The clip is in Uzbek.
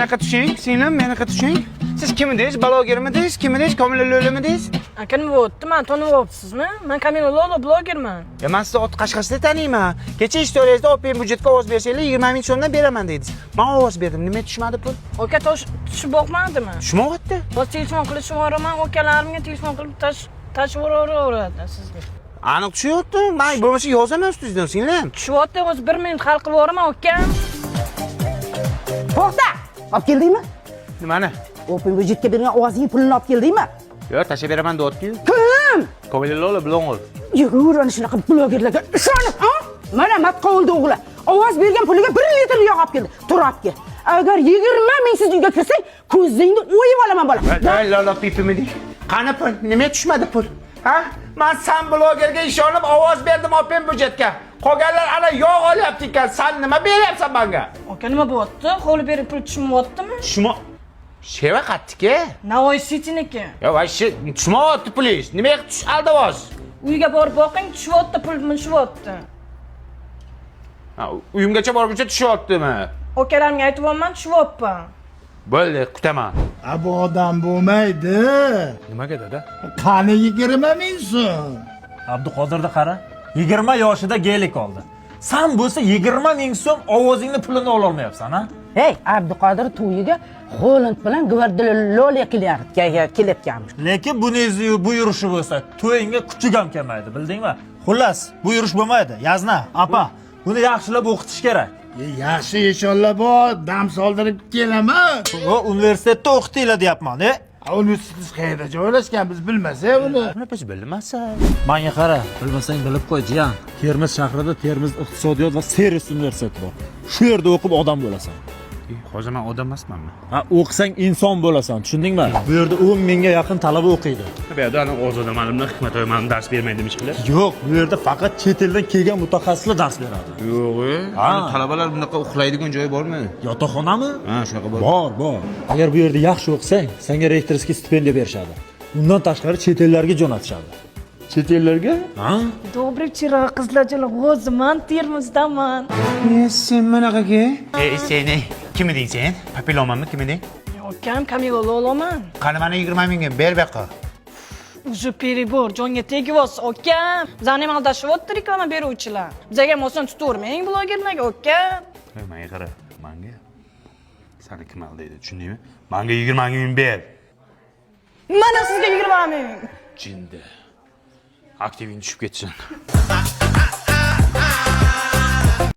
Menaqa tushing, singlim, menaqa tushing. Siz kim edingiz? Blogermidingiz? Kim edingiz? Komila Lo'lamidingiz? Aka nima bo'pti? Men taniyapsizmi? Men Kamila Lo'la blogerman. Ya men sizni ot qashqasida taniyman. Kecha istoriyangizda open budjetga ovoz bersanglar 20 ming so'mdan beraman dedingiz. Men ovoz berdim. Nima tushmadi pul? Aka tushib boqmadimi? Tushmayapti. Biz telefon qilishib yuboraman, ukalarimga telefon qilib tashib yuboraveradi sizga. Aniq tushyapti. Men bo'lmasa yozaman ustizdan, singlim. Tushyapti, o'zi 1 minut hal qilib yuboraman, uka. To'xta! Olib keldingmi? Nimani? Open budjetga bergan ovozing pulini olib keldingmi? Yo'q, tashlab beraman deyapti-yu. Kim? Komila Lo'la bloger. Yurur ana shunaqa blogerlarga ishonib, ha? Mana matqovuldi o'g'li. Ovoz bergan puliga 1 litr yog' olib keldi. Turobga. Agar 20 ming siz uyga kirsang, ko'zingni o'yib olaman bola. Voy Lola pipimidi. Qani pul? Nima tushmadi pul? Ha? Men san blogerga ishonib ovoz berdim open budjetga. Qolganlar ana yog' olyapti ekan. Sen nima beryapsan menga? Aka nima bo'pti? Qo'li berib pul tushmayaptimi? Shuma Sheva qatdiki? Navoiy City'niki. Yo, vashi tushmayapti pulingiz. Nimaga tush aldavoz? Uyga borib boqing, tushyapti, pul tushyapti. Ha, uyimgacha borguncha tushyaptimi? Ukalarimga aytyapman, tushyapti. Bo'ldi, kutaman. Bu odam bo'lmaydi. Nimaga dada? Qani 20 ming so'm. Abduqodirni qara. 20 yoshida geylik oldi. Sen bo'lsa 20 ming so'm ovozingni pulini ola olmayapsan, ha? Hey, Abduqodir to'yiga Xo'land bilan Gvardiola kelayotganmiz. Lekin buningizni bu yurishi bo'lsa, to'yingga kuchuk ham kelmaydi, bildingmi? Xullas, bu yurish bo'lmaydi. Yazna, apa, buni yaxshilab o'qitish kerak. Yaxshi inshaalloh bor, dam soldirib kelaman. Va universitetda o'qitinglar deyapman, Universitet qayerda joylashgan biz bilmasak uni. Buni biz bilmasak. Menga qara, bilmasang bilib qo'y, jiyan. Termiz shahrida Termiz iqtisodiyot va servis universiteti bor. Shu yerda o'qib odam bo'lasan. Hozir men odam emasmanmi? Ha, o'qisang inson bo'lasan, tushundingmi? Bu yerda 10 mingga yaqin talaba o'qiydi. Bu yerda ana Ozoda malimlar Hikmatoy malim dars bermaydi demişlar. Yo'q, bu yerda faqat chet eldan kelgan mutaxassislar dars beradi. Yo'q, Ha. talabalar bunaqa uxlaydigan joyi bormi? Yotoqxonami? Ha, shunaqa bor. Bor. Agar bu yerda yaxshi o'qisang, senga rektorskiy stipendiya berishadi. Undan tashqari chet ellarga jo'natishadi. Chet ellarga? Ha? Добрый вечер, qizlarchalar. O'zim Termizdaman. Sen bunaqaga? Seni kim eding sen? Papilomanmi, kim eding? Ukam Kamila Lo'laman. Qani mana 20 mingga ber baqa. Уже перебор, jonga tegibsiz, ukam. Bizani aldashyapti reklama beruvchilar. Bizga moson tutavermang blogerlarga, ukam. Menga qara, menga. Seni kim aldaydi, tushundingmi? Menga 20 ming ber. Mana sizga 20 ming. Jinda. Aktivin tushib ketsin.